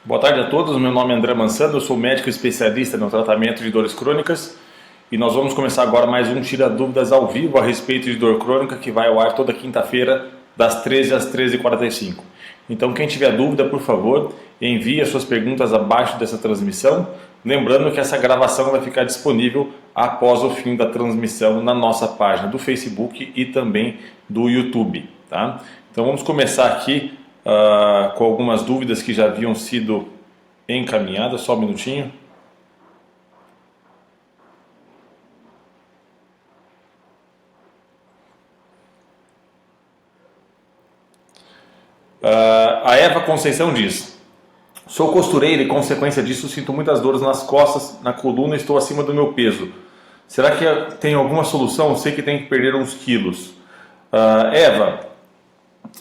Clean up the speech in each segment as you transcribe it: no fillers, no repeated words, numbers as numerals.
Boa tarde a todos, meu nome é André Mansando, eu sou médico especialista no tratamento de dores crônicas e nós vamos começar agora mais um Tira Dúvidas ao vivo a respeito de dor crônica que vai ao ar toda quinta-feira das 13 às 13h45. Então quem tiver dúvida, por favor, envie as suas perguntas abaixo dessa transmissão, lembrando que essa gravação vai ficar disponível após o fim da transmissão na nossa página do Facebook e também do YouTube. Tá? Então vamos começar aqui com algumas dúvidas que já haviam sido encaminhadas, só um minutinho. A Eva Conceição diz: sou costureira e, consequência disso, sinto muitas dores nas costas, na coluna e estou acima do meu peso. Será que tem alguma solução? Sei que tem que perder uns quilos. Eva,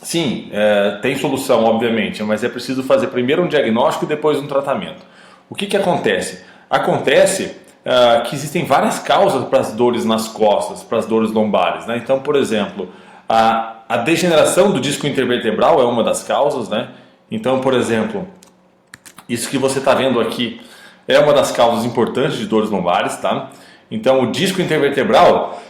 sim, tem solução, obviamente, mas é preciso fazer primeiro um diagnóstico e depois um tratamento. O que acontece? Acontece que existem várias causas para as dores nas costas, para as dores lombares, né? Então, por exemplo, a degeneração do disco intervertebral é uma das causas, né? Então, por exemplo, isso que você está vendo aqui é uma das causas importantes de dores lombares, tá? Então, o disco intervertebral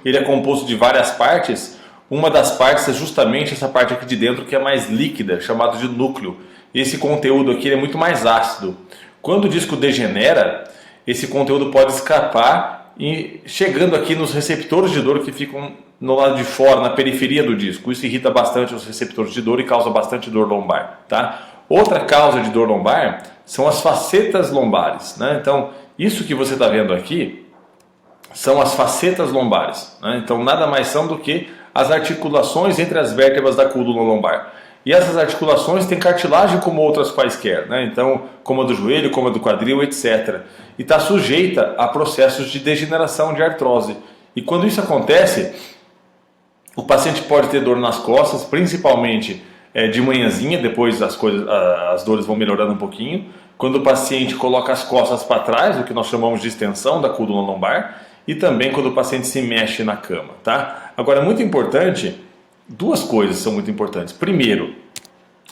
ele é composto de várias partes. Uma das partes é justamente essa parte aqui de dentro que é mais líquida, chamado de núcleo. Esse conteúdo aqui é muito mais ácido. Quando o disco degenera, esse conteúdo pode escapar e chegando aqui nos receptores de dor que ficam no lado de fora, na periferia do disco. Isso irrita bastante os receptores de dor e causa bastante dor lombar. Tá? Outra causa de dor lombar são as facetas lombares. Né? Então, isso que você está vendo aqui são as facetas lombares. Né? Então, nada mais são do que as articulações entre as vértebras da coluna lombar. E essas articulações têm cartilagem como outras quaisquer, né? Então, como a do joelho, como a do quadril, etc. E está sujeita a processos de degeneração de artrose. E quando isso acontece, o paciente pode ter dor nas costas, principalmente de manhãzinha, depois as dores vão melhorando um pouquinho. Quando o paciente coloca as costas para trás, o que nós chamamos de extensão da coluna lombar, e também quando o paciente se mexe na cama, tá? Agora, muito importante, duas coisas são muito importantes. Primeiro,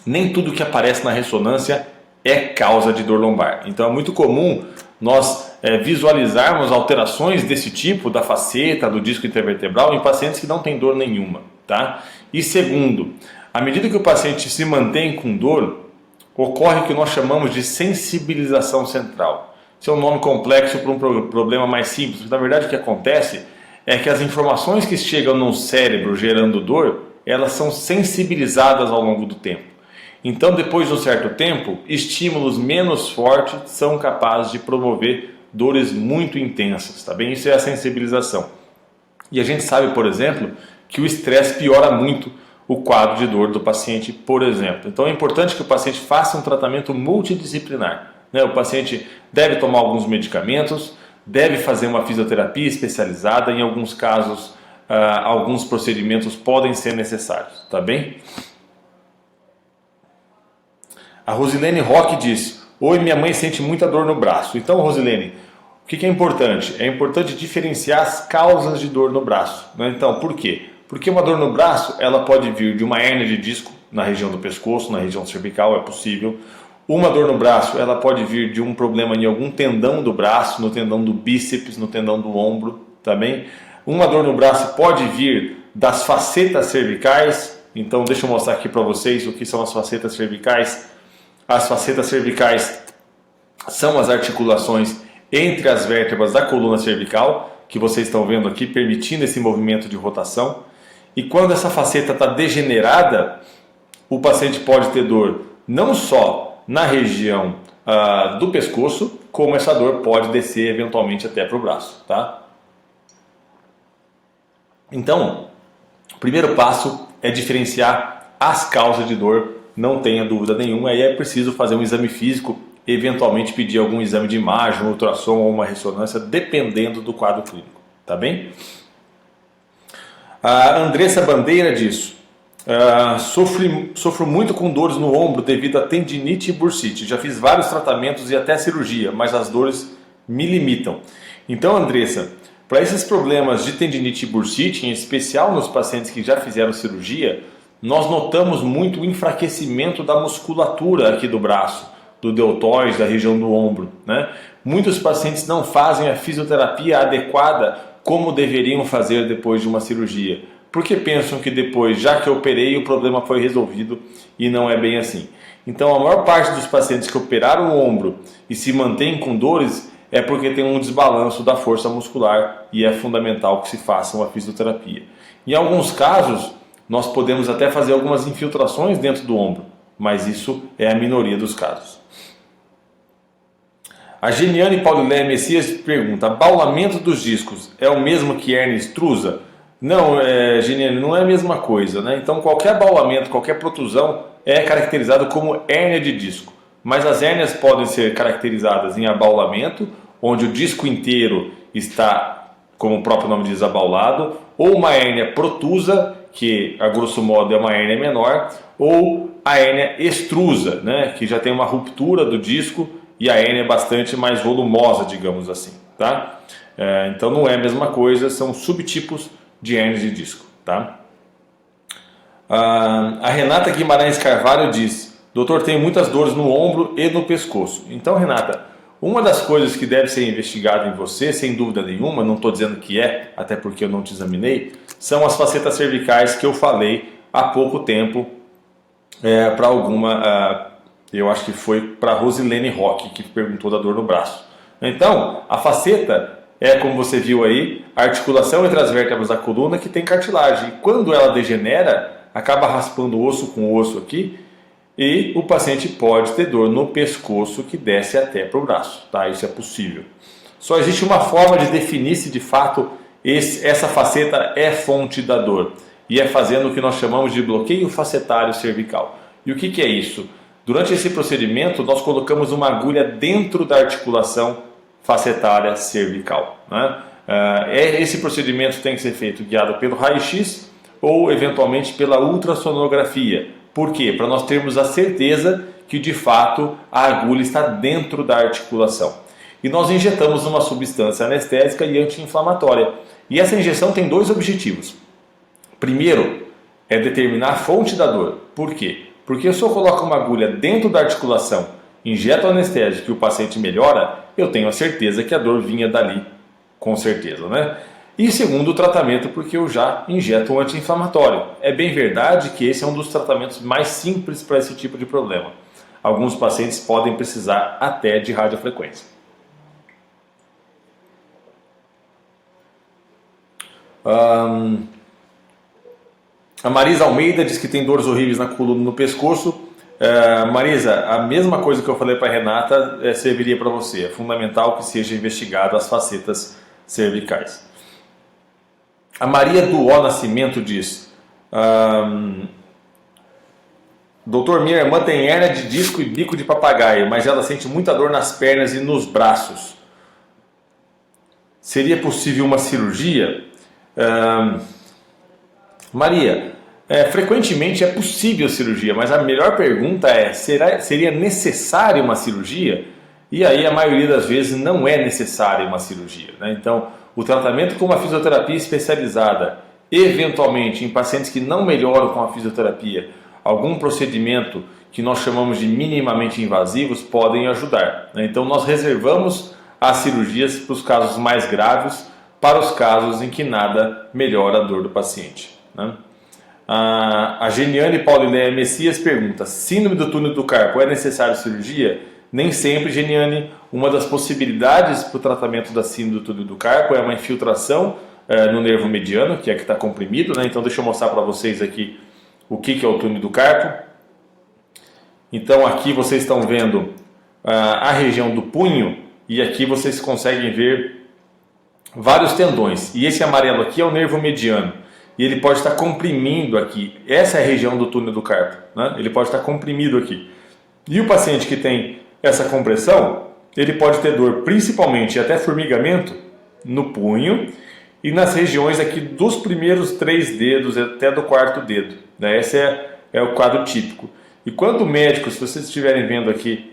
nem tudo que aparece na ressonância é causa de dor lombar. Então, é muito comum nós visualizarmos alterações desse tipo, da faceta, do disco intervertebral, em pacientes que não têm dor nenhuma, tá? E segundo, à medida que o paciente se mantém com dor, ocorre o que nós chamamos de sensibilização central. Esse é um nome complexo para um problema mais simples. Na verdade, o que acontece é que as informações que chegam no cérebro gerando dor, elas são sensibilizadas ao longo do tempo. Então, depois de um certo tempo, estímulos menos fortes são capazes de promover dores muito intensas, tá bem? Isso é a sensibilização. E a gente sabe, por exemplo, que o estresse piora muito o quadro de dor do paciente, por exemplo. Então, é importante que o paciente faça um tratamento multidisciplinar. O paciente deve tomar alguns medicamentos, deve fazer uma fisioterapia especializada, em alguns casos, alguns procedimentos podem ser necessários, tá bem? A Rosilene Roque diz: oi, minha mãe sente muita dor no braço. Então, Rosilene, o que é importante? É importante diferenciar as causas de dor no braço. Né? Então, por quê? Porque uma dor no braço, ela pode vir de uma hérnia de disco na região do pescoço, na região cervical, é possível. Uma dor no braço, ela pode vir de um problema em algum tendão do braço, no tendão do bíceps, no tendão do ombro, tá bem? Uma dor no braço pode vir das facetas cervicais. Então, deixa eu mostrar aqui para vocês o que são as facetas cervicais. As facetas cervicais são as articulações entre as vértebras da coluna cervical, que vocês estão vendo aqui, permitindo esse movimento de rotação. E quando essa faceta está degenerada, o paciente pode ter dor não só na região do pescoço, como essa dor pode descer eventualmente até para o braço, tá? Então, o primeiro passo é diferenciar as causas de dor, não tenha dúvida nenhuma. Aí é preciso fazer um exame físico, eventualmente pedir algum exame de imagem, um ultrassom ou uma ressonância, dependendo do quadro clínico, tá bem? A Andressa Bandeira diz: sofro muito com dores no ombro devido a tendinite e bursite. Já fiz vários tratamentos e até cirurgia, mas as dores me limitam. Então, Andressa, para esses problemas de tendinite e bursite, em especial nos pacientes que já fizeram cirurgia, nós notamos muito o enfraquecimento da musculatura aqui do braço, do deltóide, da região do ombro, né? Muitos pacientes não fazem a fisioterapia adequada como deveriam fazer depois de uma cirurgia, porque pensam que depois, já que eu operei, o problema foi resolvido, e não é bem assim. Então a maior parte dos pacientes que operaram o ombro e se mantêm com dores é porque tem um desbalanço da força muscular e é fundamental que se faça uma fisioterapia. Em alguns casos, nós podemos até fazer algumas infiltrações dentro do ombro, mas isso é a minoria dos casos. A Geniane Paulileia Messias pergunta: abaulamento dos discos é o mesmo que hérnia extrusa? Não, Geniane, não é a mesma coisa, né? Então qualquer abaulamento, qualquer protusão é caracterizado como hérnia de disco. Mas as hérnias podem ser caracterizadas em abaulamento, onde o disco inteiro está, como o próprio nome diz, abaulado, ou uma hérnia protusa, que a grosso modo é uma hérnia menor, ou a hérnia extrusa, né, que já tem uma ruptura do disco e a hérnia é bastante mais volumosa, digamos assim. Tá? Então não é a mesma coisa, são subtipos de hérnias de disco. Tá? A Renata Guimarães Carvalho diz: doutor, tenho muitas dores no ombro e no pescoço. Então, Renata, uma das coisas que deve ser investigada em você, sem dúvida nenhuma, não estou dizendo que é, até porque eu não te examinei, são as facetas cervicais que eu falei há pouco tempo para alguma, eu acho que foi para Rosilene Roque, que perguntou da dor no braço. Então, a faceta é, como você viu aí, a articulação entre as vértebras da coluna que tem cartilagem. E quando ela degenera, acaba raspando osso com osso aqui, e o paciente pode ter dor no pescoço que desce até para o braço, tá? Isso é possível. Só existe uma forma de definir se de fato essa faceta é fonte da dor, e é fazendo o que nós chamamos de bloqueio facetário cervical. E o que é isso? Durante esse procedimento, nós colocamos uma agulha dentro da articulação facetária cervical, né? Esse procedimento tem que ser feito guiado pelo raio-x ou eventualmente pela ultrassonografia. Por quê? Para nós termos a certeza que de fato a agulha está dentro da articulação. E nós injetamos uma substância anestésica e anti-inflamatória. E essa injeção tem dois objetivos. Primeiro, é determinar a fonte da dor. Por quê? Porque se eu coloco uma agulha dentro da articulação, injeto o anestésico e o paciente melhora, eu tenho a certeza que a dor vinha dali, com certeza, né? E segundo, o tratamento, porque eu já injeto um anti-inflamatório. É bem verdade que esse é um dos tratamentos mais simples para esse tipo de problema. Alguns pacientes podem precisar até de radiofrequência. A Marisa Almeida diz que tem dores horríveis na coluna e no pescoço. Marisa, a mesma coisa que eu falei para a Renata serviria para você. É fundamental que seja investigado as facetas cervicais. A Maria do O Nascimento diz: doutor, minha irmã tem hérnia de disco e bico de papagaio, mas ela sente muita dor nas pernas e nos braços. Seria possível uma cirurgia? Maria, frequentemente é possível cirurgia, mas a melhor pergunta é: seria necessária uma cirurgia? E aí a maioria das vezes não é necessária uma cirurgia, né? Então, o tratamento com uma fisioterapia especializada, eventualmente em pacientes que não melhoram com a fisioterapia, algum procedimento que nós chamamos de minimamente invasivos podem ajudar, né? Então nós reservamos as cirurgias para os casos mais graves, para os casos em que nada melhora a dor do paciente, né? A Geniane Paulileia Messias pergunta: síndrome do túnel do carpo, é necessário cirurgia? Nem sempre, Geniane. Uma das possibilidades para o tratamento da síndrome do túnel do carpo é uma infiltração no nervo mediano, que é que está comprimido, né? Então deixa eu mostrar para vocês aqui o que é o túnel do carpo. Então aqui vocês estão vendo a região do punho, e aqui vocês conseguem ver vários tendões. E esse amarelo aqui é o nervo mediano. E ele pode estar comprimindo aqui. Essa é a região do túnel do carpo, né? Ele pode estar comprimido aqui. E o paciente que tem essa compressão, ele pode ter dor principalmente até formigamento no punho e nas regiões aqui dos primeiros 3 dedos até do 4º dedo, né? Esse é o quadro típico. E quando o médico, se vocês estiverem vendo aqui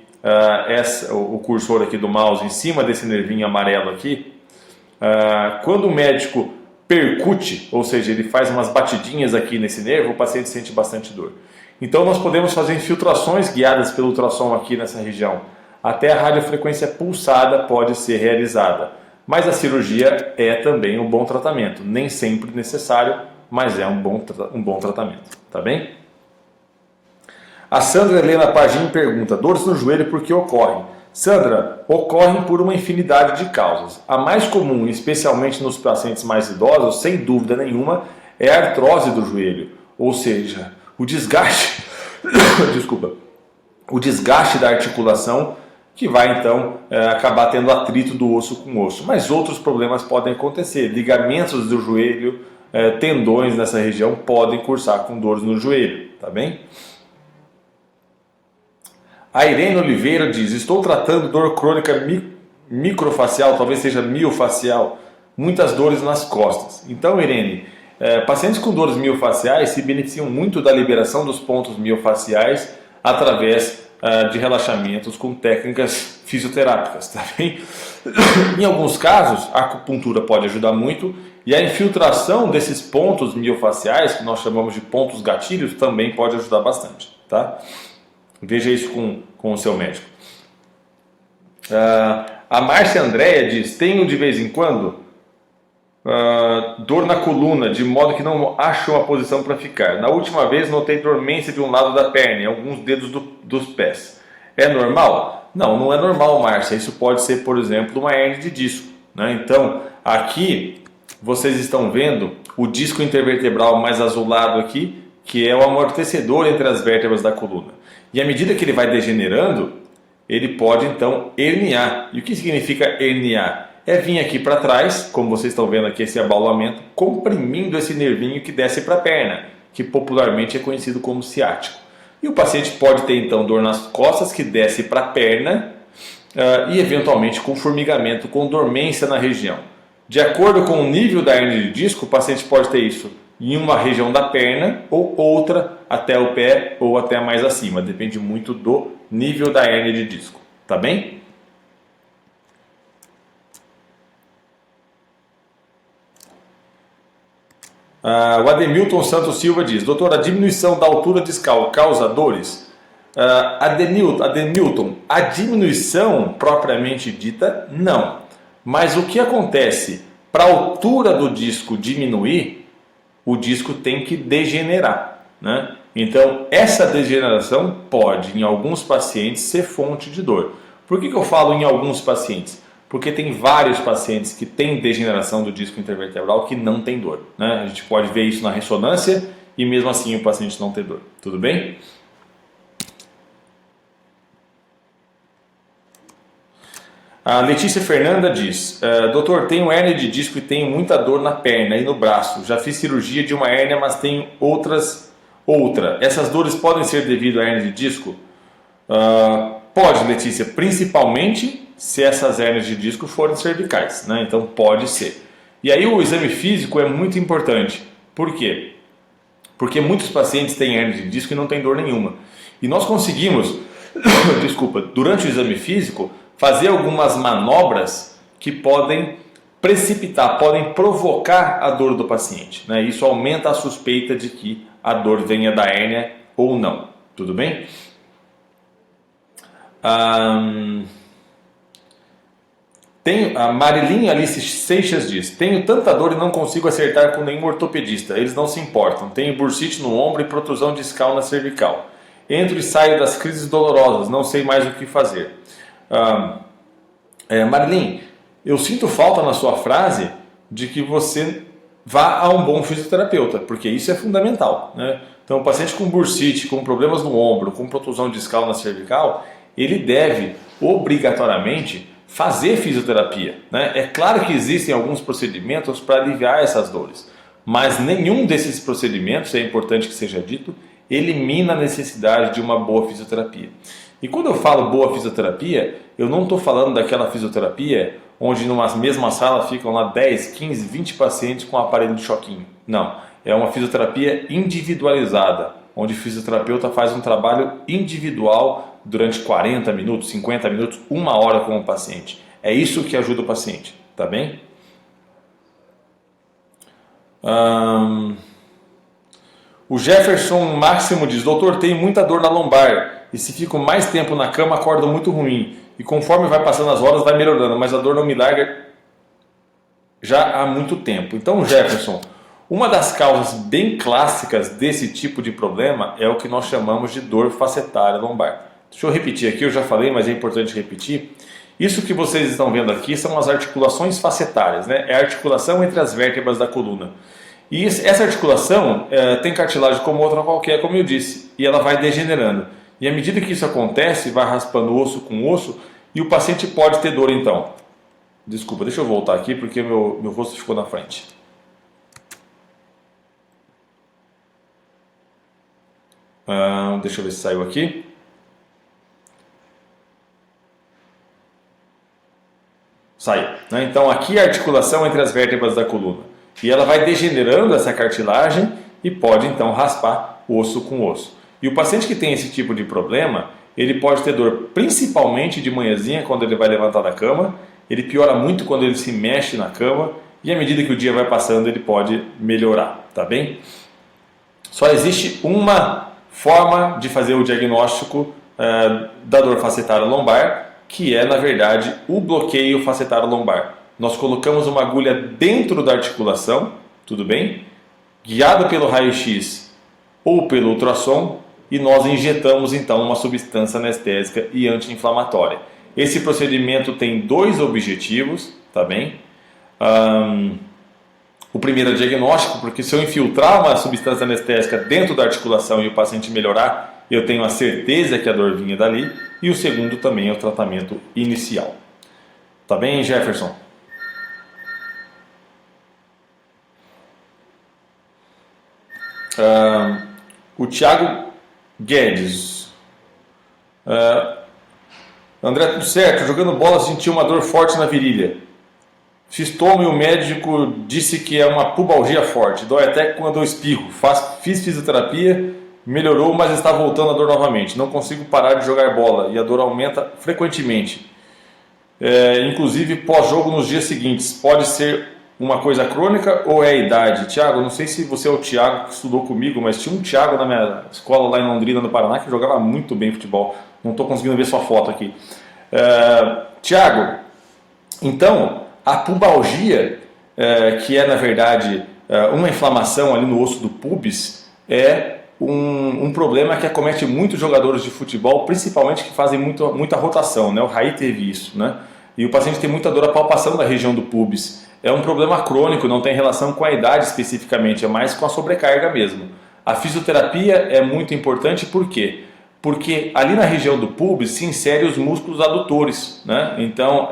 o cursor aqui do mouse em cima desse nervinho amarelo aqui, quando o médico percute, ou seja, ele faz umas batidinhas aqui nesse nervo, o paciente sente bastante dor. Então nós podemos fazer infiltrações guiadas pelo ultrassom aqui nessa região. Até a radiofrequência pulsada pode ser realizada. Mas a cirurgia é também um bom tratamento. Nem sempre necessário, mas é um bom tratamento. Tá bem? A Sandra Helena Pagim pergunta: dores no joelho por que ocorrem? Sandra, ocorrem por uma infinidade de causas. A mais comum, especialmente nos pacientes mais idosos, sem dúvida nenhuma, é a artrose do joelho. Ou seja, o desgaste, desculpa, o desgaste da articulação que vai então acabar tendo atrito do osso com osso. Mas outros problemas podem acontecer. Ligamentos do joelho, tendões nessa região podem cursar com dores no joelho, tá bem? A Irene Oliveira diz: estou tratando dor crônica microfacial, talvez seja miofacial, muitas dores nas costas. Então, Irene, pacientes com dores miofaciais se beneficiam muito da liberação dos pontos miofaciais através de relaxamentos com técnicas fisioterápicas, tá bem? Em alguns casos, a acupuntura pode ajudar muito e a infiltração desses pontos miofaciais, que nós chamamos de pontos gatilhos, também pode ajudar bastante, tá? Veja isso com o seu médico. A Márcia Andréia diz: tenho de vez em quando dor na coluna, de modo que não acho uma posição para ficar. Na última vez notei dormência de um lado da perna e alguns dedos dos pés. É normal? Não, não é normal, Márcia. Isso pode ser, por exemplo, uma hérnia de disco, né? Então, aqui vocês estão vendo o disco intervertebral mais azulado aqui, que é o amortecedor entre as vértebras da coluna. E à medida que ele vai degenerando, ele pode então herniar. E o que significa herniar? É vir aqui para trás, como vocês estão vendo aqui, esse abaulamento, comprimindo esse nervinho que desce para a perna, que popularmente é conhecido como ciático. E o paciente pode ter então dor nas costas, que desce para a perna, e eventualmente com formigamento, com dormência na região. De acordo com o nível da hérnia de disco, o paciente pode ter isso em uma região da perna ou outra até o pé ou até mais acima. Depende muito do nível da hérnia de disco. Tá bem? O Ademilton Santos Silva diz: doutor, a diminuição da altura discal causa dores? Ademilton, a diminuição propriamente dita, não. Mas o que acontece? Para a altura do disco diminuir, o disco tem que degenerar, né? Então, essa degeneração pode, em alguns pacientes, ser fonte de dor. Por que eu falo em alguns pacientes? Porque tem vários pacientes que têm degeneração do disco intervertebral que não tem dor, né? A gente pode ver isso na ressonância e mesmo assim o paciente não tem dor. Tudo bem? A Letícia Fernanda diz: doutor, tenho hérnia de disco e tenho muita dor na perna e no braço. Já fiz cirurgia de uma hérnia, mas tenho outra. Essas dores podem ser devido à hérnia de disco? Pode, Letícia, principalmente se essas hérnias de disco forem cervicais, né? Então pode ser. E aí o exame físico é muito importante. Por quê? Porque muitos pacientes têm hérnia de disco e não têm dor nenhuma. E nós conseguimos, durante o exame físico, fazer algumas manobras que podem precipitar, podem provocar a dor do paciente, né? Isso aumenta a suspeita de que a dor venha da hérnia ou não. Tudo bem? A Marilinha Alice Seixas diz: tenho tanta dor e não consigo acertar com nenhum ortopedista. Eles não se importam. Tenho bursite no ombro e protrusão discal na cervical. Entro e saio das crises dolorosas. Não sei mais o que fazer. Marilyn, eu sinto falta na sua frase de que você vá a um bom fisioterapeuta, porque isso é fundamental, né? Então, o paciente com bursite, com problemas no ombro, com protrusão discal na cervical, ele deve obrigatoriamente fazer fisioterapia, né? É claro que existem alguns procedimentos para aliviar essas dores, mas nenhum desses procedimentos, é importante que seja dito, elimina a necessidade de uma boa fisioterapia. E quando eu falo boa fisioterapia, eu não estou falando daquela fisioterapia onde numa mesma sala ficam lá 10, 15, 20 pacientes com aparelho de choquinho. Não, é uma fisioterapia individualizada, onde o fisioterapeuta faz um trabalho individual durante 40 minutos, 50 minutos, 1 hora com o paciente. É isso que ajuda o paciente, tá bem? O Jefferson Máximo diz: doutor, tenho muita dor na lombar e se fico mais tempo na cama acordo muito ruim. E conforme vai passando as horas vai melhorando, mas a dor não me larga já há muito tempo. Então, Jefferson, uma das causas bem clássicas desse tipo de problema é o que nós chamamos de dor facetária lombar. Deixa eu repetir aqui, eu já falei, mas é importante repetir. Isso que vocês estão vendo aqui são as articulações facetárias, né? É a articulação entre as vértebras da coluna. E essa articulação tem cartilagem como outra qualquer, como eu disse, e ela vai degenerando. E à medida que isso acontece, vai raspando osso com osso e o paciente pode ter dor então. Desculpa, deixa eu voltar aqui porque meu rosto ficou na frente. Deixa eu ver se saiu aqui. Saiu, né? Então aqui é a articulação entre as vértebras da coluna. E ela vai degenerando essa cartilagem e pode então raspar osso com osso. E o paciente que tem esse tipo de problema, ele pode ter dor principalmente de manhãzinha quando ele vai levantar da cama. Ele piora muito quando ele se mexe na cama. E à medida que o dia vai passando, ele pode melhorar, tá bem? Só existe uma forma de fazer o diagnóstico da dor facetária lombar, que é, na verdade, o bloqueio facetário lombar. Nós colocamos uma agulha dentro da articulação, tudo bem? Guiado pelo raio-x ou pelo ultrassom, e nós injetamos então uma substância anestésica e anti-inflamatória. Esse procedimento tem dois objetivos, tá bem? O primeiro é o diagnóstico, porque se eu infiltrar uma substância anestésica dentro da articulação e o paciente melhorar, eu tenho a certeza que a dor vinha dali. E o segundo também é o tratamento inicial. Tá bem, Jefferson? O Thiago Guedes. André, tudo certo. Jogando bola senti uma dor forte na virilha. Fiz tomo e o médico disse que é uma pubalgia forte. Dói até quando eu espirro. Fiz fisioterapia, melhorou, mas está voltando a dor novamente. Não consigo parar de jogar bola e a dor aumenta frequentemente. Inclusive pós-jogo nos dias seguintes. Pode ser uma coisa crônica ou é a idade? Tiago, não sei se você é o Tiago que estudou comigo, mas tinha um Tiago na minha escola lá em Londrina, no Paraná, que jogava muito bem futebol. Não estou conseguindo ver sua foto aqui. Tiago, então, a pubalgia, que é na verdade uma inflamação ali no osso do pubis, é um problema que acomete muitos jogadores de futebol, principalmente que fazem muita rotação, né? O Raí teve isso, né? E o paciente tem muita dor à palpação da região do pubis. É um problema crônico, não tem relação com a idade especificamente, é mais com a sobrecarga mesmo. A fisioterapia é muito importante, por quê? Porque ali na região do pubis se insere os músculos adutores, né? Então,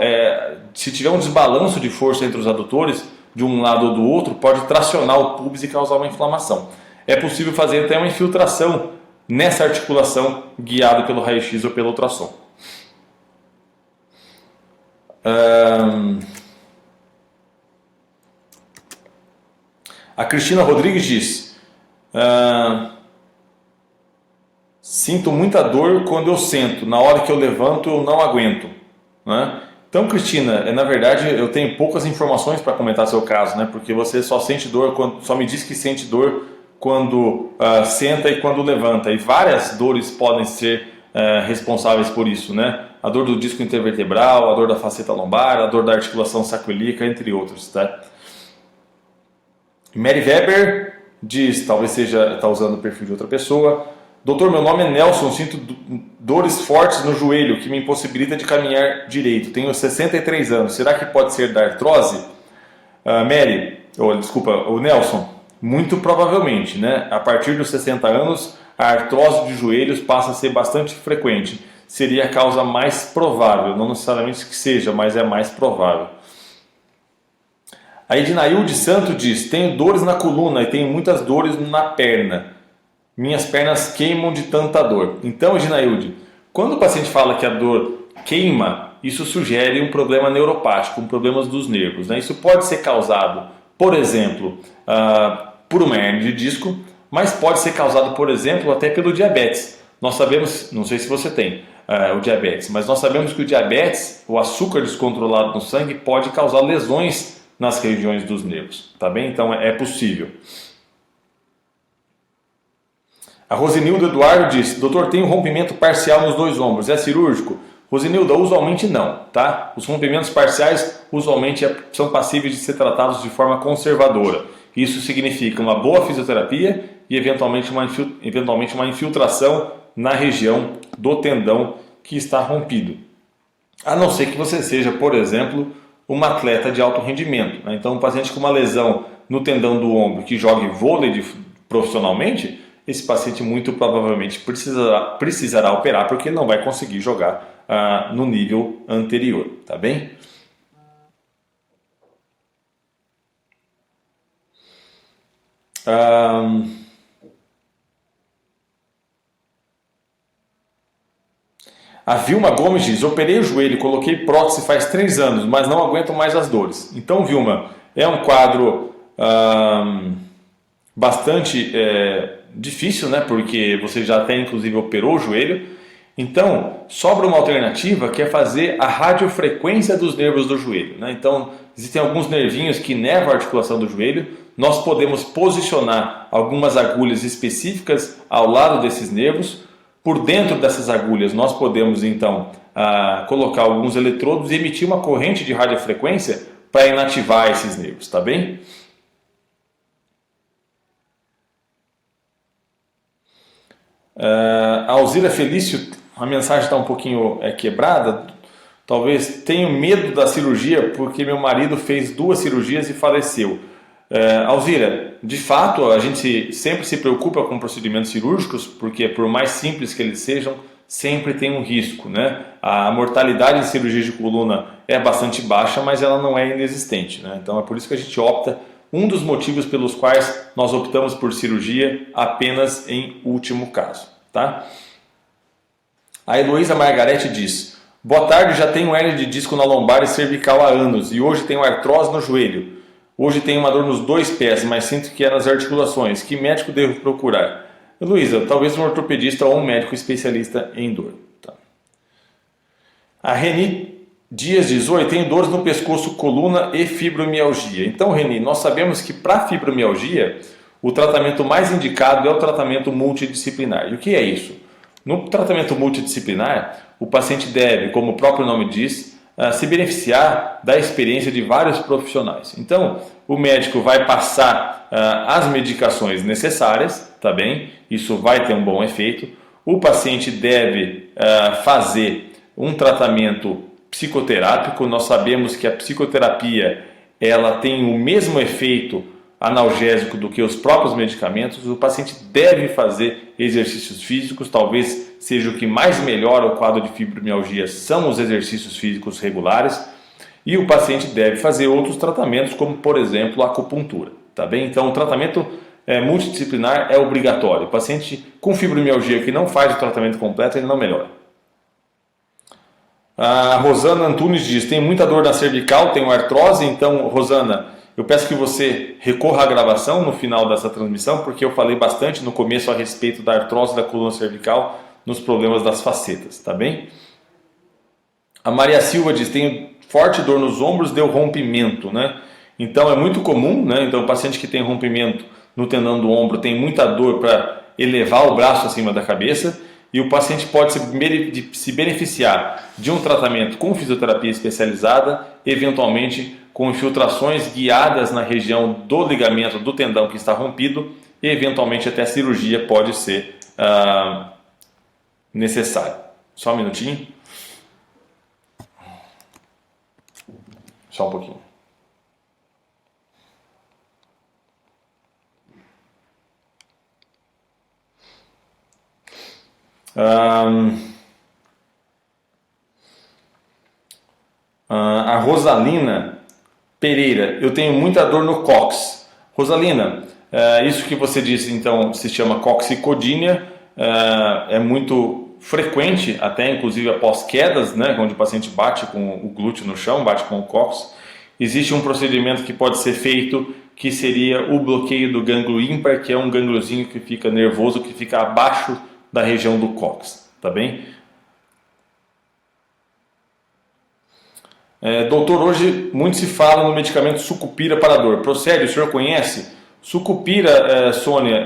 se tiver um desbalanço de força entre os adutores, de um lado ou do outro, pode tracionar o pubis e causar uma inflamação. É possível fazer até uma infiltração nessa articulação guiado pelo raio-x ou pelo ultrassom. A Cristina Rodrigues diz: sinto muita dor quando eu sento, na hora que eu levanto eu não aguento, né? Então, Cristina, na verdade eu tenho poucas informações para comentar seu caso, né? Porque você só sente dor, só me diz que sente dor quando senta e quando levanta, e várias dores podem ser responsáveis por isso, né? A dor do disco intervertebral, a dor da faceta lombar, a dor da articulação sacroiliaca, entre outros, tá? Mary Weber diz, talvez está usando o perfil de outra pessoa: doutor, meu nome é Nelson, sinto dores fortes no joelho que me impossibilita de caminhar direito. Tenho 63 anos, será que pode ser da artrose? O Nelson, muito provavelmente, né? A partir dos 60 anos, a artrose de joelhos passa a ser bastante frequente. Seria a causa mais provável, não necessariamente que seja, mas é mais provável. A Ednailde Santos diz: tenho dores na coluna e tenho muitas dores na perna. Minhas pernas queimam de tanta dor. Então, Ednailde, quando o paciente fala que a dor queima, isso sugere um problema neuropático, um problema dos nervos, né? Isso pode ser causado, por exemplo, por uma hernia de disco, mas pode ser causado, por exemplo, até pelo diabetes. Nós sabemos, não sei se você tem o diabetes, mas nós sabemos que o diabetes, o açúcar descontrolado no sangue, pode causar lesões nas regiões dos nervos, tá bem? Então é possível. A Rosinilda Eduardo diz: doutor, tem um rompimento parcial nos dois ombros, é cirúrgico? Rosinilda, usualmente não, tá? Os rompimentos parciais usualmente são passíveis de ser tratados de forma conservadora. Isso significa uma boa fisioterapia e eventualmente uma infiltração na região do tendão que está rompido. A não ser que você seja, por exemplo, uma atleta de alto rendimento, né? Então, um paciente com uma lesão no tendão do ombro que jogue vôlei profissionalmente, esse paciente muito provavelmente precisará operar porque não vai conseguir jogar no nível anterior, tá bem? A Vilma Gomes diz: operei o joelho, coloquei prótese faz 3 anos, mas não aguento mais as dores. Então, Vilma, é um quadro bastante difícil, né? Porque você já até inclusive operou o joelho. Então, sobra uma alternativa que é fazer a radiofrequência dos nervos do joelho, né? Então, existem alguns nervinhos que inervam a articulação do joelho. Nós podemos posicionar algumas agulhas específicas ao lado desses nervos. Por dentro dessas agulhas, nós podemos então colocar alguns eletrodos e emitir uma corrente de radiofrequência para inativar esses nervos, tá bem? A Alzira Felício, a mensagem está um pouquinho quebrada. Talvez tenho medo da cirurgia porque meu marido fez 2 cirurgias e faleceu. Alzira, de fato, a gente sempre se preocupa com procedimentos cirúrgicos porque, por mais simples que eles sejam, sempre tem um risco, né? A mortalidade em cirurgia de coluna é bastante baixa, mas ela não é inexistente, né? Então é por isso que a gente opta. Um dos motivos pelos quais nós optamos por cirurgia apenas em último caso, tá? A Heloísa Margarete diz: boa tarde, já tenho hérnia de disco na lombar e cervical há anos e hoje tenho artrose no joelho. Hoje tenho uma dor nos 2 pés, mas sinto que é nas articulações. Que médico devo procurar? Heloísa, talvez um ortopedista ou um médico especialista em dor. Tá. A Reni Dias diz: oi, tenho dores no pescoço, coluna e fibromialgia. Então, Reni, nós sabemos que para fibromialgia o tratamento mais indicado é o tratamento multidisciplinar. E o que é isso? No tratamento multidisciplinar, o paciente deve, como o próprio nome diz, se beneficiar da experiência de vários profissionais. Então, o médico vai passar as medicações necessárias, tá bem? Isso vai ter um bom efeito. O paciente deve fazer um tratamento psicoterápico. Nós sabemos que a psicoterapia ela tem o mesmo efeito analgésico do que os próprios medicamentos. O paciente deve fazer exercícios físicos, talvez seja o que mais melhora o quadro de fibromialgia, são os exercícios físicos regulares, e o paciente deve fazer outros tratamentos, como por exemplo a acupuntura, tá bem? Então o tratamento multidisciplinar é obrigatório. O paciente com fibromialgia que não faz o tratamento completo, ele não melhora. A Rosana Antunes diz: tenho muita dor na cervical, tenho artrose. Então, Rosana, eu peço que você recorra à gravação no final dessa transmissão, porque eu falei bastante no começo a respeito da artrose da coluna cervical nos problemas das facetas, tá bem? A Maria Silva diz: tenho forte dor nos ombros, deu rompimento, né? Então é muito comum, né? Então o paciente que tem rompimento no tendão do ombro tem muita dor para elevar o braço acima da cabeça, e o paciente pode se beneficiar de um tratamento com fisioterapia especializada, eventualmente com infiltrações guiadas na região do ligamento do tendão que está rompido, e eventualmente até a cirurgia pode ser necessária. Só um minutinho. Só um pouquinho. A Rosalina Pereira: eu tenho muita dor no cóccix. Rosalina, isso que você disse então se chama coxicodínia, é muito frequente, até inclusive após quedas, né, onde o paciente bate com o glúteo no chão, bate com o cóccix. Existe um procedimento que pode ser feito, que seria o bloqueio do gânglio ímpar, que é um gângliozinho que fica nervoso, que fica abaixo da região do cóccix, tá bem? Doutor, hoje muito se fala no medicamento sucupira para dor. Procede? O senhor conhece? Sucupira, Sônia,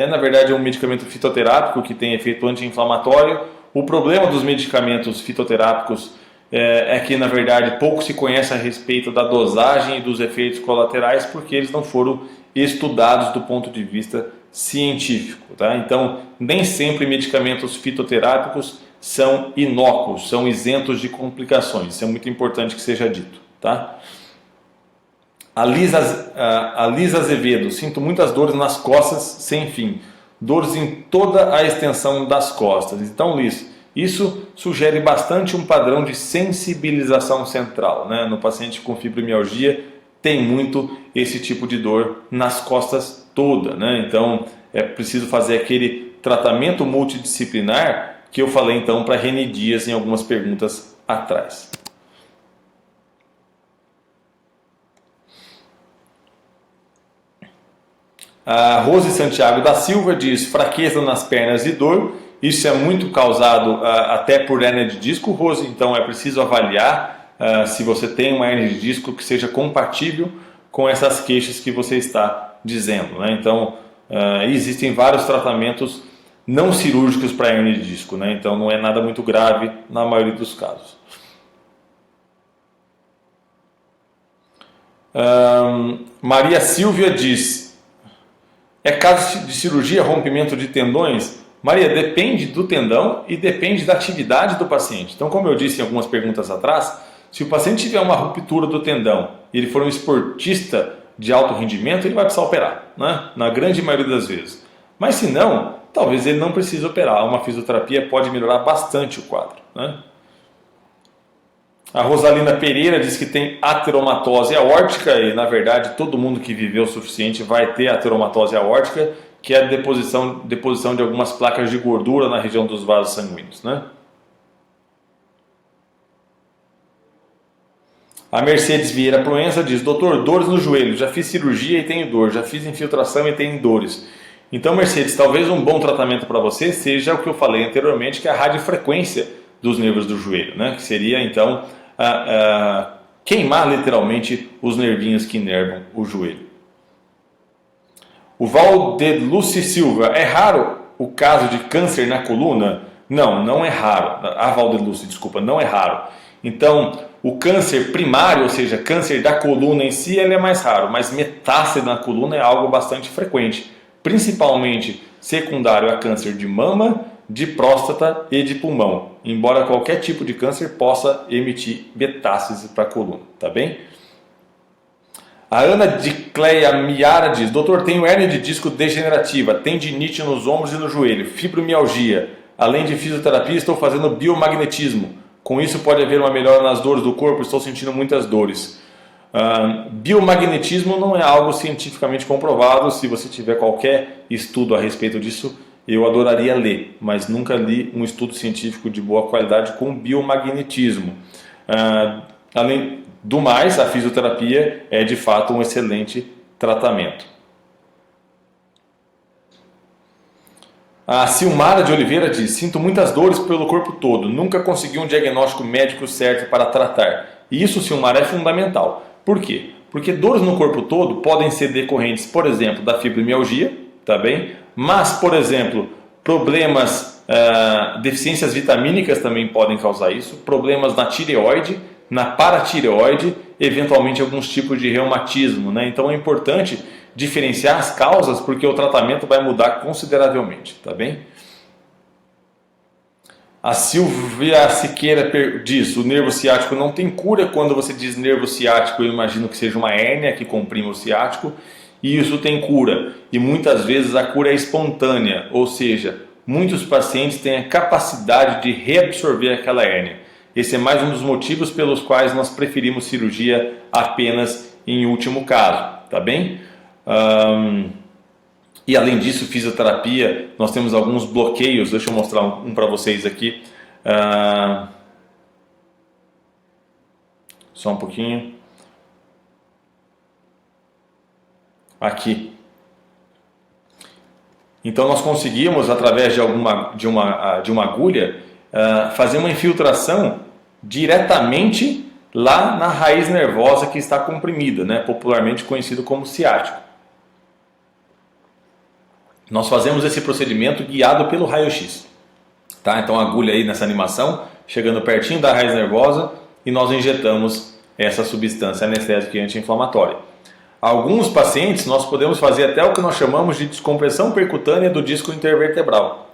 na verdade um medicamento fitoterápico que tem efeito anti-inflamatório. O problema dos medicamentos fitoterápicos é que, na verdade, pouco se conhece a respeito da dosagem e dos efeitos colaterais, porque eles não foram estudados do ponto de vista científico. Tá? Então, nem sempre medicamentos fitoterápicos são inócuos, são isentos de complicações. Isso é muito importante que seja dito. Tá? A Lisa Azevedo, sinto muitas dores nas costas sem fim, dores em toda a extensão das costas. Então, Liz, isso sugere bastante um padrão de sensibilização central, né? No paciente com fibromialgia tem muito esse tipo de dor nas costas toda, né? Então é preciso fazer aquele tratamento multidisciplinar que eu falei então para Reni Dias em algumas perguntas atrás. A Rose Santiago da Silva diz fraqueza nas pernas e dor. Isso é muito causado até por hérnia de disco, Rose. Então é preciso avaliar se você tem uma hérnia de disco que seja compatível com essas queixas que você está dizendo, né? Então existem vários tratamentos não cirúrgicos para hérnia de disco, né? Então não é nada muito grave na maioria dos casos. Maria Silvia diz: é caso de cirurgia, rompimento de tendões? Maria, depende do tendão e depende da atividade do paciente. Então, como eu disse em algumas perguntas atrás, se o paciente tiver uma ruptura do tendão e ele for um esportista de alto rendimento, ele vai precisar operar, né? Na grande maioria das vezes. Mas se não, talvez ele não precise operar. Uma fisioterapia pode melhorar bastante o quadro, né? A Rosalina Pereira diz que tem ateromatose aórtica e, na verdade, todo mundo que viveu o suficiente vai ter ateromatose aórtica, que é a deposição de algumas placas de gordura na região dos vasos sanguíneos, né? A Mercedes Vieira Proença diz: doutor, dores no joelho, já fiz cirurgia e tenho dor, já fiz infiltração e tenho dores. Então, Mercedes, talvez um bom tratamento para você seja o que eu falei anteriormente, que é a radiofrequência dos nervos do joelho, né? Que seria, então, queimar literalmente os nervinhos que inervam o joelho. O Valdeluci Silva: é raro o caso de câncer na coluna? Não, não é raro. A Valdeluci, desculpa, não é raro. Então, o câncer primário, ou seja, câncer da coluna em si, ele é mais raro, mas metástase na coluna é algo bastante frequente, principalmente secundário a câncer de mama, de próstata e de pulmão, embora qualquer tipo de câncer possa emitir metástase para a coluna, tá bem? A Ana de Cleia Miara diz: doutor, tenho hérnia de disco degenerativa, tendinite nos ombros e no joelho, fibromialgia. Além de fisioterapia, estou fazendo biomagnetismo. Com isso pode haver uma melhora nas dores do corpo, estou sentindo muitas dores. Biomagnetismo não é algo cientificamente comprovado. Se você tiver qualquer estudo a respeito disso, eu adoraria ler, mas nunca li um estudo científico de boa qualidade com biomagnetismo. Além do mais, a fisioterapia é de fato um excelente tratamento. A Silmara de Oliveira diz: sinto muitas dores pelo corpo todo, nunca consegui um diagnóstico médico certo para tratar. E isso, Silmara, é fundamental. Por quê? Porque dores no corpo todo podem ser decorrentes, por exemplo, da fibromialgia, tá bem? Mas, por exemplo, problemas, deficiências vitamínicas também podem causar isso, problemas na tireoide, na paratireoide, eventualmente alguns tipos de reumatismo, né? Então é importante diferenciar as causas, porque o tratamento vai mudar consideravelmente, tá bem? A Silvia Siqueira diz: o nervo ciático não tem cura. Quando você diz nervo ciático, eu imagino que seja uma hérnia que comprime o ciático, e isso tem cura, e muitas vezes a cura é espontânea, ou seja, muitos pacientes têm a capacidade de reabsorver aquela hérnia. Esse é mais um dos motivos pelos quais nós preferimos cirurgia apenas em último caso, tá bem? E além disso, fisioterapia, nós temos alguns bloqueios. Deixa eu mostrar um para vocês aqui. Só um pouquinho. Aqui. Então nós conseguimos, através de uma agulha, fazer uma infiltração diretamente lá na raiz nervosa que está comprimida, né? Popularmente conhecido como ciático. nós fazemos esse procedimento guiado pelo raio-x. Tá? Então a agulha aí nessa animação, chegando pertinho da raiz nervosa, e nós injetamos essa substância anestésica e anti-inflamatória. Alguns pacientes nós podemos fazer até o que nós chamamos de descompressão percutânea do disco intervertebral.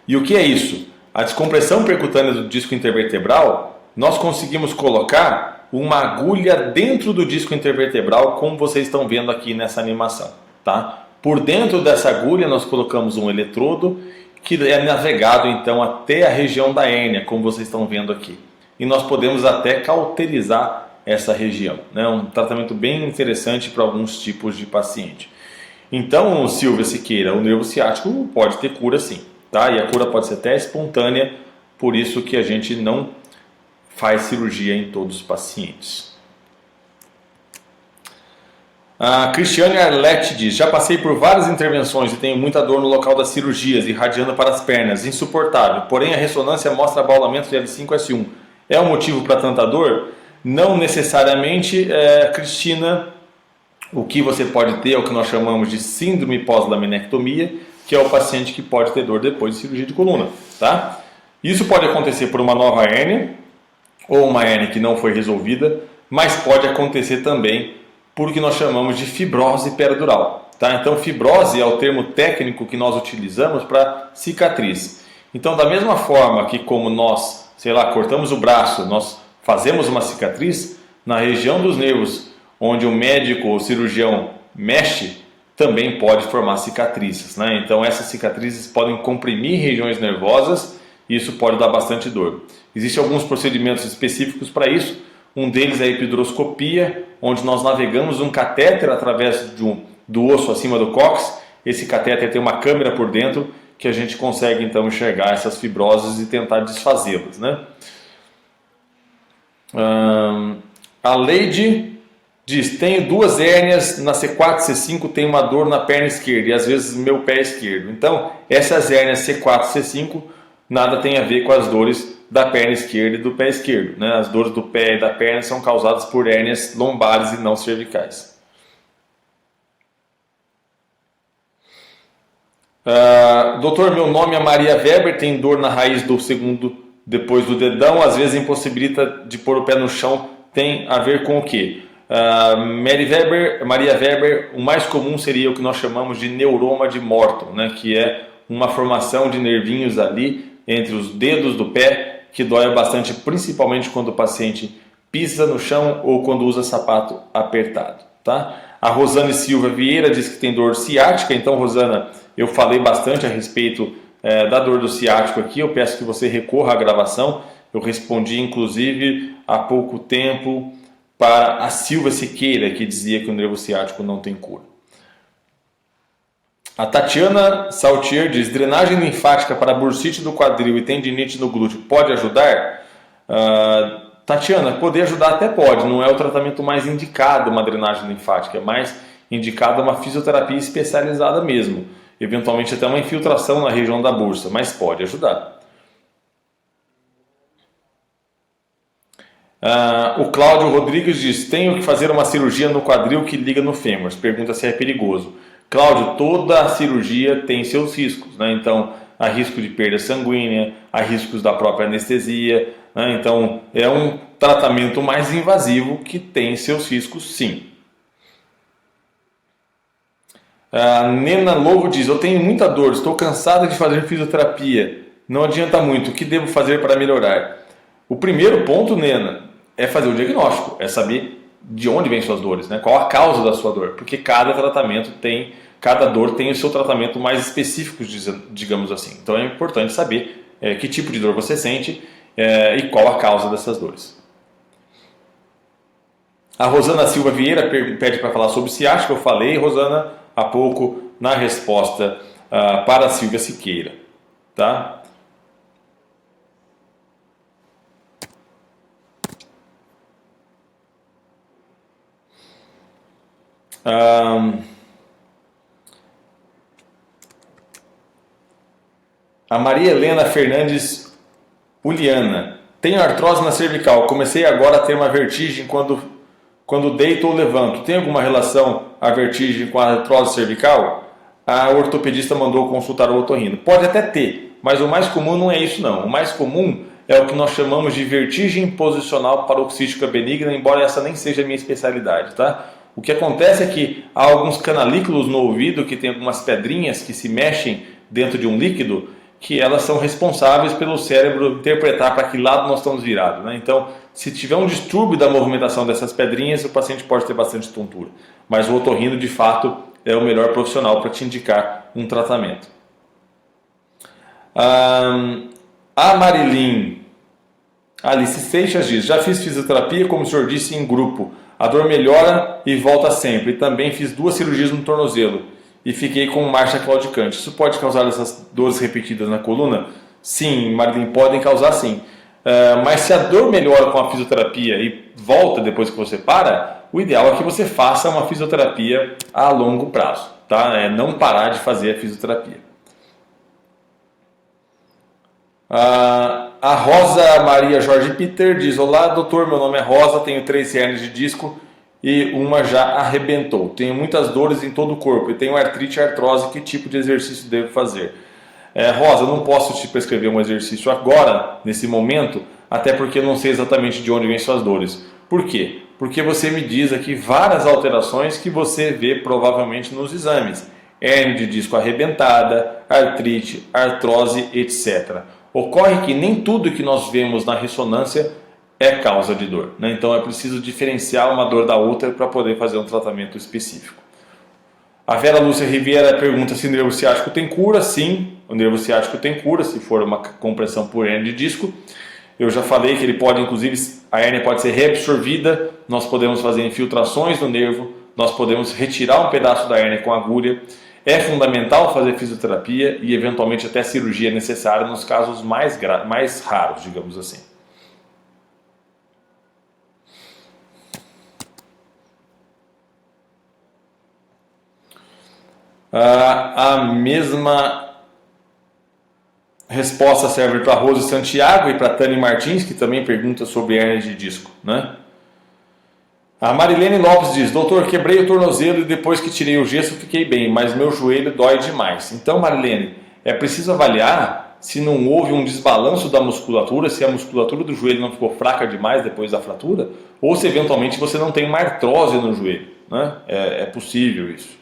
E o que é isso? A descompressão percutânea do disco intervertebral, nós conseguimos colocar uma agulha dentro do disco intervertebral, como vocês estão vendo aqui nessa animação. Tá? Por dentro dessa agulha nós colocamos um eletrodo que é navegado então até a região da hérnia, como vocês estão vendo aqui. E nós podemos até cauterizar essa região. É um tratamento bem interessante para alguns tipos de paciente. Então, Silvia Siqueira, o nervo ciático pode ter cura sim. Tá? E a cura pode ser até espontânea, por isso que a gente não faz cirurgia em todos os pacientes. A Cristiane Arlete diz: já passei por várias intervenções e tenho muita dor no local das cirurgias, irradiando para as pernas, insuportável. Porém, a ressonância mostra abaulamento de L5-S1. É o motivo para tanta dor? Não necessariamente, Cristina. O que você pode ter é o que nós chamamos de síndrome pós-laminectomia, que é o paciente que pode ter dor depois de cirurgia de coluna. Tá? Isso pode acontecer por uma nova hérnia, ou uma hérnia que não foi resolvida, mas pode acontecer também por o que nós chamamos de fibrose peridural. Tá? Então, fibrose é o termo técnico que nós utilizamos para cicatriz. Então, da mesma forma que como nós, cortamos o braço, nós fazemos uma cicatriz, na região dos nervos onde o médico ou o cirurgião mexe, também pode formar cicatrizes. Né? Então, essas cicatrizes podem comprimir regiões nervosas e isso pode dar bastante dor. Existem alguns procedimentos específicos para isso. Um deles é a epiduroscopia, onde nós navegamos um catéter através do osso acima do cóccix. Esse catéter tem uma câmera por dentro que a gente consegue então enxergar essas fibroses e tentar desfazê-las. Né? A Leide diz: tenho duas hérnias na C4 e C5, tenho uma dor na perna esquerda e às vezes no meu pé esquerdo. Então, essas hérnias C4 e C5 nada tem a ver com as dores da perna esquerda e do pé esquerdo. Né? As dores do pé e da perna são causadas por hérnias lombares e não cervicais. Doutor, meu nome é Maria Weber, tem dor na raiz do segundo depois do dedão, às vezes impossibilita de pôr o pé no chão, tem a ver com o quê? Maria Weber, o mais comum seria o que nós chamamos de neuroma de Morton, né? Que é uma formação de nervinhos ali entre os dedos do pé, que dói bastante, principalmente quando o paciente pisa no chão ou quando usa sapato apertado. Tá? A Rosane Silva Vieira diz que tem dor ciática. Então, Rosana, eu falei bastante a respeito da dor do ciático aqui. Eu peço que você recorra à gravação. Eu respondi, inclusive, há pouco tempo para a Silva Siqueira, que dizia que o nervo ciático não tem cura. A Tatiana Saltier diz: drenagem linfática para bursite do quadril e tendinite no glúteo pode ajudar? Tatiana, poder ajudar até pode, não é o tratamento mais indicado uma drenagem linfática, é mais indicada uma fisioterapia especializada mesmo, eventualmente até uma infiltração na região da bursa, mas pode ajudar. O Cláudio Rodrigues diz: tenho que fazer uma cirurgia no quadril que liga no fêmur, pergunta se é perigoso. Cláudio, toda a cirurgia tem seus riscos, né? Então, há risco de perda sanguínea, há riscos da própria anestesia, né? Então, é um tratamento mais invasivo que tem seus riscos, sim. A Nena Lobo diz: eu tenho muita dor, estou cansada de fazer fisioterapia, não adianta muito, o que devo fazer para melhorar? O primeiro ponto, Nena, é fazer o diagnóstico, é saber de onde vêm suas dores, né? Qual a causa da sua dor, porque cada dor tem o seu tratamento mais específico, digamos assim. Então é importante saber que tipo de dor você sente e qual a causa dessas dores. A Rosana Silva Vieira pede para falar sobre ciática. Eu falei, Rosana, há pouco na resposta para a Silvia Siqueira. Tá? A Maria Helena Fernandes Uliana: tenho artrose na cervical, comecei agora a ter uma vertigem quando deito ou levanto. Tem alguma relação a vertigem com a artrose cervical? a ortopedista mandou consultar o otorrino. Pode até ter, mas o mais comum não é isso não. O mais comum é o que nós chamamos de vertigem posicional paroxística benigna, embora essa nem seja a minha especialidade, tá? O que acontece é que há alguns canalículos no ouvido que tem algumas pedrinhas que se mexem dentro de um líquido, que elas são responsáveis pelo cérebro interpretar para que lado nós estamos virados, né? Então, se tiver um distúrbio da movimentação dessas pedrinhas, o paciente pode ter bastante tontura. Mas o otorrino, de fato, é o melhor profissional para te indicar um tratamento. A Marilyn Alice Seixas diz: já fiz fisioterapia, como o senhor disse, em grupo. A dor melhora e volta sempre. Também fiz 2 cirurgias no tornozelo e fiquei com marcha claudicante. Isso pode causar essas dores repetidas na coluna? Sim, Marilyn, podem causar sim. Mas se a dor melhora com a fisioterapia e volta depois que você para, o ideal é que você faça uma fisioterapia a longo prazo, tá? Não parar de fazer a fisioterapia. A Rosa Maria Jorge Peter diz: olá doutor, meu nome é Rosa, tenho 3 hérnias de disco e uma já arrebentou. Tenho muitas dores em todo o corpo e tenho artrite e artrose. Que tipo de exercício devo fazer? Rosa, eu não posso te prescrever um exercício agora, nesse momento, até porque eu não sei exatamente de onde vêm suas dores. Por quê? Porque você me diz aqui várias alterações que você vê provavelmente nos exames. Hérnia de disco arrebentada, artrite, artrose, etc. Ocorre que nem tudo que nós vemos na ressonância é causa de dor, né? Então é preciso diferenciar uma dor da outra para poder fazer um tratamento específico. A Vera Lúcia Riviera pergunta se o nervo ciático tem cura. Sim, o nervo ciático tem cura se for uma compressão por hérnia de disco. Eu já falei que ele pode, inclusive, a hérnia pode ser reabsorvida, nós podemos fazer infiltrações no nervo, nós podemos retirar um pedaço da hérnia com agulha. É fundamental fazer fisioterapia e eventualmente até cirurgia necessária nos casos mais raros, digamos assim. A mesma resposta serve para Rose Santiago e para Tânia Martins, que também pergunta sobre hérnia de disco, né? A Marilene Lopes diz: doutor, quebrei o tornozelo e depois que tirei o gesso fiquei bem, mas meu joelho dói demais. Então, Marilene, é preciso avaliar se não houve um desbalanço da musculatura, se a musculatura do joelho não ficou fraca demais depois da fratura, ou se eventualmente você não tem uma artrose no joelho, né? É possível isso.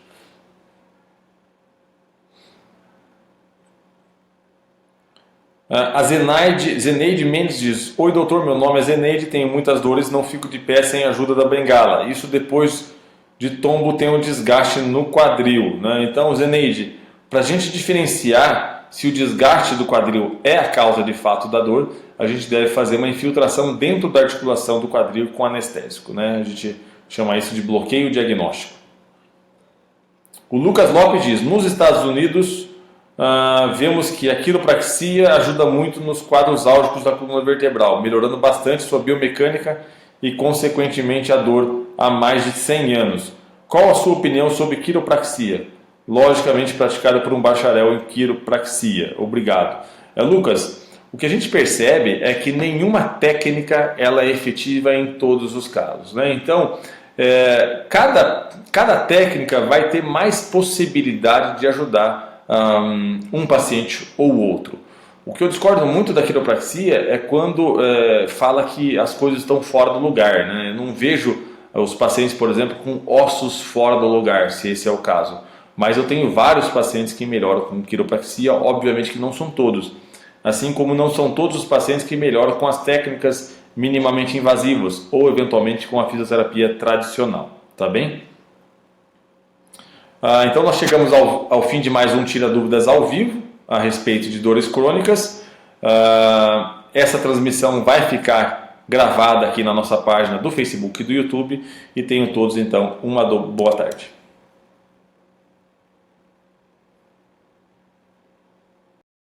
A Zeneide Mendes diz: oi doutor, meu nome é Zeneide, tenho muitas dores, não fico de pé sem a ajuda da bengala. Isso depois de tombo tem um desgaste no quadril, né? Então, Zeneide, para a gente diferenciar se o desgaste do quadril é a causa de fato da dor, a gente deve fazer uma infiltração dentro da articulação do quadril com anestésico, né? A gente chama isso de bloqueio diagnóstico. O Lucas Lopes diz: nos Estados Unidos vemos que a quiropraxia ajuda muito nos quadros álgicos da coluna vertebral, melhorando bastante sua biomecânica e consequentemente a dor há mais de 100 anos. Qual a sua opinião sobre quiropraxia? Logicamente praticada por um bacharel em quiropraxia. Obrigado. Lucas, o que a gente percebe é que nenhuma técnica ela é efetiva em todos os casos, né? Então, cada técnica vai ter mais possibilidade de ajudar um paciente ou outro. O que eu discordo muito da quiropraxia é quando fala que as coisas estão fora do lugar, né? Eu não vejo os pacientes, por exemplo, com ossos fora do lugar, se esse é o caso. Mas eu tenho vários pacientes que melhoram com quiropraxia, obviamente que não são todos. Assim como não são todos os pacientes que melhoram com as técnicas minimamente invasivas ou eventualmente com a fisioterapia tradicional, tá bem? Então nós chegamos ao fim de mais um Tira Dúvidas ao vivo a respeito de dores crônicas. Essa transmissão vai ficar gravada aqui na nossa página do Facebook e do YouTube e tenham todos então uma boa tarde.